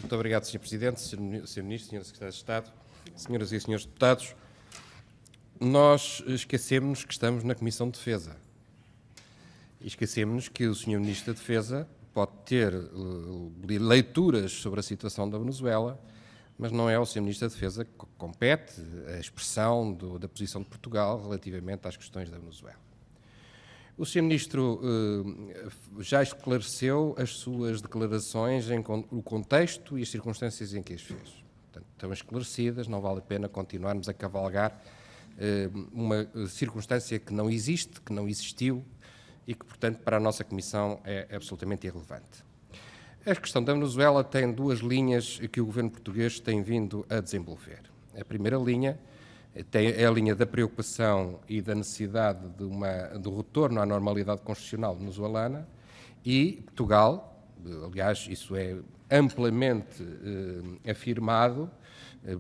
Muito obrigado, Sr. Presidente, Sr. Ministro, Sr. Secretário de Estado, Senhoras e Senhores Deputados. Nós esquecemos que estamos na Comissão de Defesa e esquecemos que o Sr. Ministro da Defesa pode ter leituras sobre a situação da Venezuela, mas não é o Sr. Ministro da Defesa que compete a expressão da posição de Portugal relativamente às questões da Venezuela. O Sr. Ministro já esclareceu as suas declarações, o contexto e as circunstâncias em que as fez. Portanto, estão esclarecidas, não vale a pena continuarmos a cavalgar uma circunstância que não existe, que não existiu e que, portanto, para a nossa Comissão é absolutamente irrelevante. A questão da Venezuela tem duas linhas que o governo português tem vindo a desenvolver. A primeira linha é a linha da preocupação e da necessidade do retorno à normalidade constitucional venezuelana e Portugal, aliás, isso é amplamente afirmado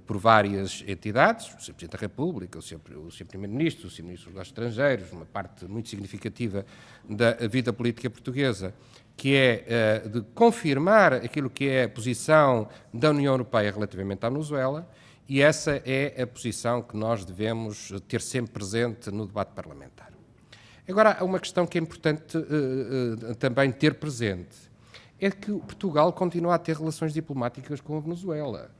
por várias entidades, o Sr. Presidente da República, o Sr. Primeiro-Ministro, o Sr. Ministro dos Estrangeiros, uma parte muito significativa da vida política portuguesa, que é de confirmar aquilo que é a posição da União Europeia relativamente à Venezuela, e essa é a posição que nós devemos ter sempre presente no debate parlamentar. Agora, há uma questão que é importante também ter presente, é que Portugal continua a ter relações diplomáticas com a Venezuela.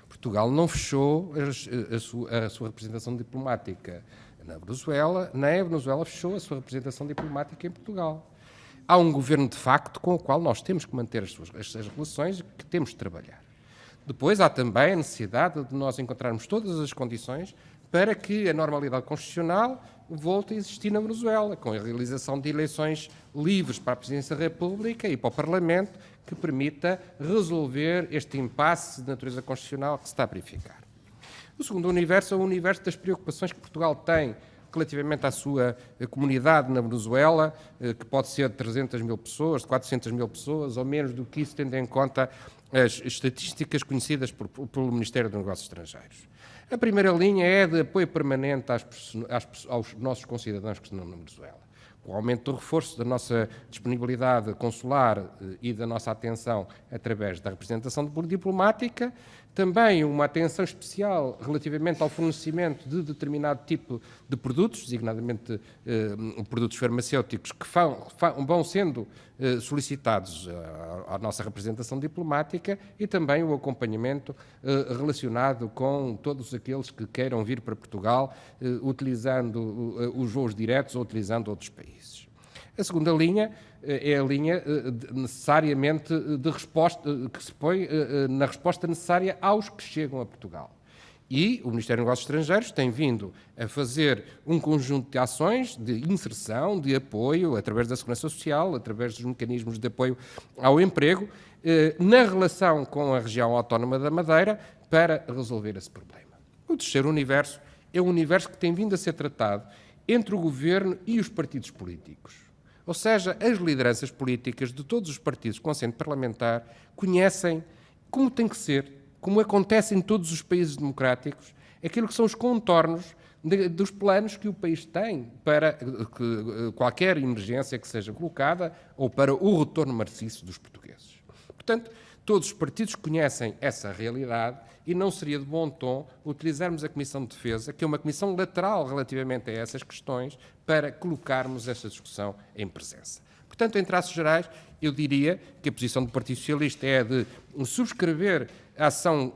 Portugal não fechou a sua representação diplomática na Venezuela, nem a Venezuela fechou a sua representação diplomática em Portugal. Há um governo de facto com o qual nós temos que manter as relações e que temos de trabalhar. Depois há também a necessidade de nós encontrarmos todas as condições para que a normalidade constitucional volte a existir na Venezuela, com a realização de eleições livres para a Presidência da República e para o Parlamento, que permita resolver este impasse de natureza constitucional que se está a verificar. O segundo universo é o universo das preocupações que Portugal tem relativamente à sua comunidade na Venezuela, que pode ser de 300 mil pessoas, de 400 mil pessoas, ou menos do que isso, tendo em conta as estatísticas conhecidas pelo Ministério dos Negócios Estrangeiros. A primeira linha é de apoio permanente aos nossos concidadãos que estão na Venezuela. Com o aumento do reforço da nossa disponibilidade consular e da nossa atenção através da representação diplomática, também uma atenção especial relativamente ao fornecimento de determinado tipo de produtos, designadamente produtos farmacêuticos, que vão sendo solicitados à nossa representação diplomática e também o acompanhamento relacionado com todos aqueles que queiram vir para Portugal utilizando os voos diretos ou utilizando outros países. A segunda linha é a linha necessariamente de resposta, que se põe na resposta necessária aos que chegam a Portugal. E o Ministério dos Negócios Estrangeiros tem vindo a fazer um conjunto de ações de inserção, de apoio, através da Segurança Social, através dos mecanismos de apoio ao emprego, na relação com a região autónoma da Madeira, para resolver esse problema. O terceiro universo é um universo que tem vindo a ser tratado entre o Governo e os partidos políticos. Ou seja, as lideranças políticas de todos os partidos com assento parlamentar conhecem como tem que ser, como acontece em todos os países democráticos, aquilo que são os contornos dos planos que o país tem para qualquer emergência que seja colocada ou para o retorno maciço dos portugueses. Portanto, todos os partidos conhecem essa realidade e não seria de bom tom utilizarmos a Comissão de Defesa, que é uma comissão lateral relativamente a essas questões, para colocarmos esta discussão em presença. Portanto, em traços gerais, eu diria que a posição do Partido Socialista é de subscrever a ação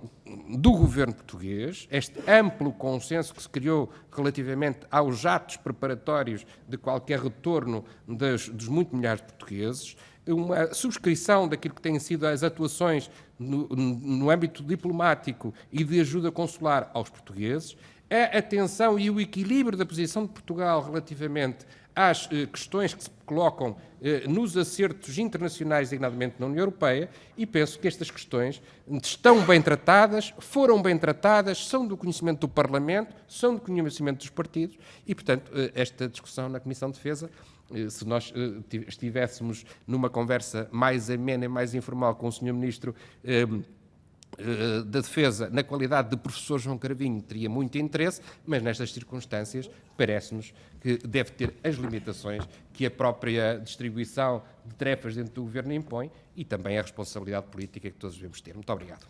do governo português, este amplo consenso que se criou relativamente aos atos preparatórios de qualquer retorno dos muitos milhares de portugueses, uma subscrição daquilo que têm sido as atuações no âmbito diplomático e de ajuda consular aos portugueses, a atenção e o equilíbrio da posição de Portugal relativamente às questões que se colocam nos acertos internacionais, designadamente na União Europeia, e penso que estas questões estão bem tratadas, foram bem tratadas, são do conhecimento do Parlamento, são do conhecimento dos partidos, e, portanto, esta discussão na Comissão de Defesa, se nós estivéssemos numa conversa mais amena e mais informal com o Sr. Ministro da Defesa, na qualidade de professor João Cravinho, teria muito interesse, mas nestas circunstâncias parece-nos que deve ter as limitações que a própria distribuição de tarefas dentro do Governo impõe e também a responsabilidade política que todos devemos ter. Muito obrigado.